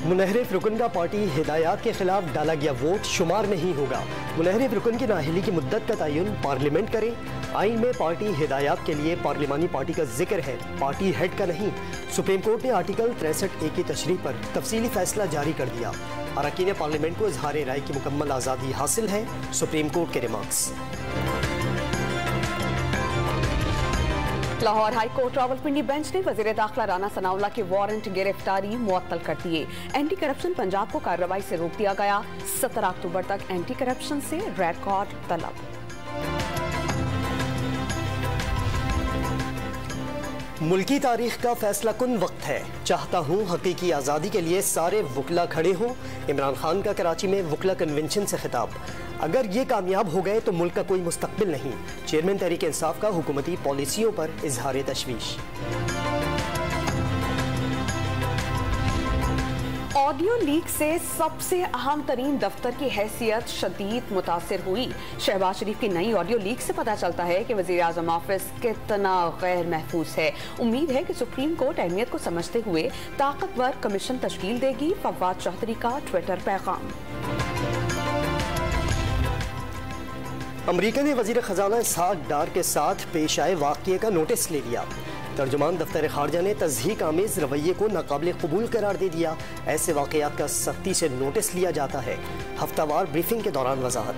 मुनहरिफ रुकन का पार्टी हिदायत के खिलाफ डाला गया वोट शुमार नहीं होगा। मुनहरिफ रुकन की नाअहली की मुद्दत का तयन पार्लियामेंट करे। आइन में पार्टी हिदायत के लिए पार्लिमानी पार्टी का जिक्र है, पार्टी हेड का नहीं। सुप्रीम कोर्ट ने आर्टिकल 63A की तशरीह पर तफसीली फैसला जारी कर दिया। अरकान पार्लियामेंट को इजहार राय की मुकम्मल आज़ादी हासिल है, सुप्रीम कोर्ट के remarks. Lahore high court Rawalpindi bench ने वजीर दाखिला राना सनाउल्लाह के वारंट गिरफ्तारी मुअत्तल कर दिए। एंटी करप्शन पंजाब को कार्रवाई से रोक दिया गया। 17 अक्टूबर तक एंटी करप्शन से रिकॉर्ड तलब। मुल्की तारीख का फैसला कुन वक्त है। चाहता हूँ हकीकी आज़ादी के लिए सारे वकला खड़े हों। इमरान खान का कराची में वकला कन्वेंशन से खिताब। अगर ये कामयाब हो गए तो मुल्क का कोई मुस्तकबिल नहीं। चेयरमैन तहरीक इंसाफ का हुकूमती पॉलिसियों पर इजहार तशवीश। ऑडियो लीक से सबसे अहम तरीन दफ्तर की हैसियत शदीद मुतासिर हुई। शहबाज शरीफ की नई ऑडियो लीक से पता चलता है कि वज़ीर आज़म ऑफिस कितना गैर महफूज है। उम्मीद है कि सुप्रीम कोर्ट अहमियत को समझते हुए ताकतवर कमीशन तश्कील देगी। फवाद चौधरी का ट्विटर पैगाम। अमरीका ने वज़ीर ख़जाना इसहाक डार के साथ पेश आए वाक़ये का नोटिस ले लिया। तर्जुमान दफ्तर खारजा ने तज़हीक आमेज़ रवैये को नाकाबिल कबूल करार दे दिया। ऐसे वाक़यात का सख्ती से नोटिस लिया जाता है। हफ्तावार ब्रीफिंग के दौरान वजाहत।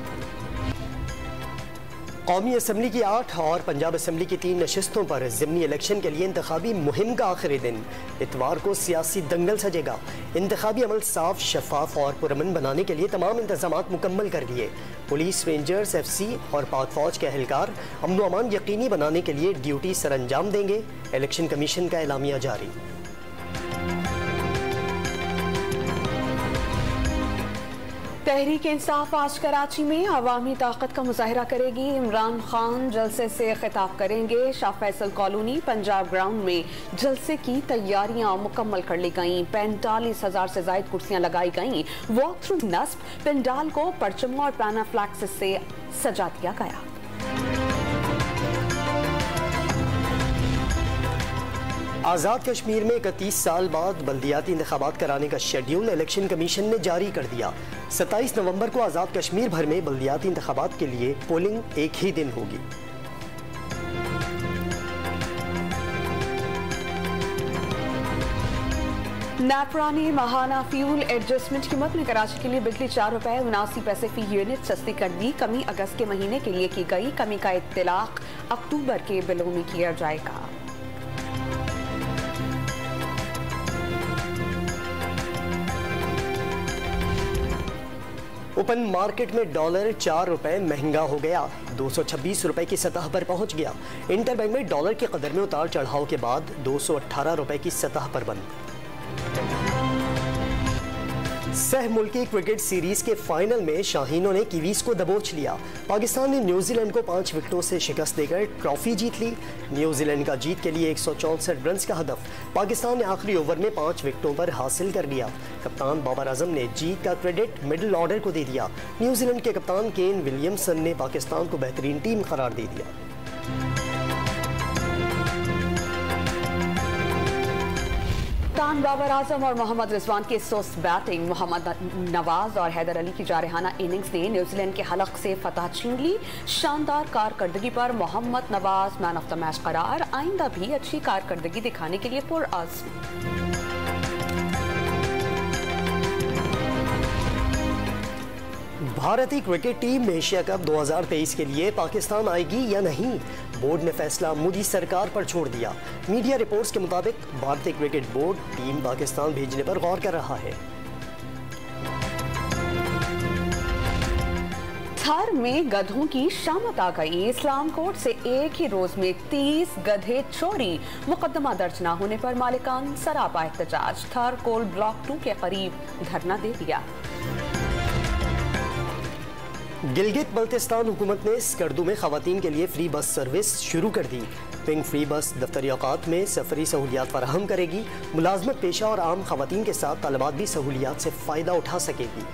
कौमी असम्बली की 8 और पंजाब असम्बली की 3 नशिस्तों पर ज़िमनी इलेक्शन के लिए इंतखाबी मुहिम का आखिरी दिन। इतवार को सियासी दंगल सजेगा। इंतखाबी अमल साफ, शफाफ और पुरअमन बनाने के लिए तमाम इंतजामात मुकम्मल कर दिए। पुलिस, रेंजर्स, FC और पाक फौज के अहलकार अमन व अमान यकीनी बनाने के लिए ड्यूटी सर अंजाम देंगे। इलेक्शन कमीशन का एलामिया जारी। तहरीक इंसाफ आज कराची में अवामी ताकत का मुजाहरा करेगी। इमरान खान जलसे से खिताब करेंगे। शाह फैसल कॉलोनी पंजाब ग्राउंड में जलसे की तैयारियां मुकम्मल कर ली गईं। 45,000 से ज्यादा कुर्सियां लगाई गईं। वॉक थ्रू नस्ब पंडाल को परचमों और प्लाना फ्लैक्स से सजा दिया गया। आज़ाद कश्मीर में 31 साल बाद बल्दियाती इंतखाबात कराने का शेड्यूल इलेक्शन कमीशन ने जारी कर दिया। 27 नवंबर को आज़ाद कश्मीर भर में बल्दियाती इंतखाबात के लिए पोलिंग एक ही दिन होगी। नेपरा ने माहाना फ्यूल एडजस्टमेंट कीमत में कराची के लिए बिजली 4 रुपए 79 पैसे फी यूनिट सस्ती कर दी। कमी अगस्त के महीने के लिए की गई। कमी का इत्तलाक अक्टूबर के बिलों में किया जाएगा। ओपन मार्केट में डॉलर 4 रुपए महंगा हो गया। 226 रुपए की सतह पर पहुंच गया। इंटरबैंक में डॉलर की कदर में उतार चढ़ाव के बाद 218 रुपए की सतह पर बंद। सह मुल्की क्रिकेट सीरीज के फाइनल में शाहीनों ने कीवीज को दबोच लिया। पाकिस्तान ने न्यूजीलैंड को 5 विकेटों से शिकस्त देकर ट्रॉफी जीत ली। न्यूजीलैंड का जीत के लिए 164 रन का हदफ पाकिस्तान ने आखिरी ओवर में 5 विकेटों पर हासिल कर लिया। कप्तान बाबर आजम ने जीत का क्रेडिट मिडिल ऑर्डर को दे दिया। न्यूजीलैंड के कप्तान केन विलियमसन ने पाकिस्तान को बेहतरीन टीम करार दे दिया। कप्तान बाबर आजम और मोहम्मद रिजवान की सुस्त बैटिंग, मोहम्मद नवाज और हैदर अली की जारहाना इनिंग्स ने न्यूजीलैंड के हलक से फतह छीन ली। शानदार कारकर्दगी पर Mohammad Nawaz man of the match करार। आइंदा भी अच्छी कारकर्दगी दिखाने के लिए पुरअज़्म। भारतीय क्रिकेट टीम एशिया कप 2023 के लिए पाकिस्तान आएगी या नहीं, बोर्ड ने फैसला मोदी सरकार पर छोड़ दिया। मीडिया रिपोर्ट्स के मुताबिक भारतीय क्रिकेट बोर्ड टीम पाकिस्तान भेजने पर गौर कर रहा है। थर में गधों की शामत आ गई। इस्लाम कोर्ट से एक ही रोज में 30 गधे चोरी। मुकदमा दर्ज न होने पर मालिकान सरापा एहतजाज। थर कोल ब्लॉक 2 के करीब धरना दे दिया। गिलगित बल्तिस्तान हुकूमत ने स्कर्दू में खवातीन के लिए फ्री बस सर्विस शुरू कर दी। पिंक फ्री बस दफ्तरी औकात में सफरी सहूलियात फराहम करेगी। मुलाजमत पेशा और आम खवातीन के साथ तालिबात भी सहूलियात से फ़ायदा उठा सकेगी।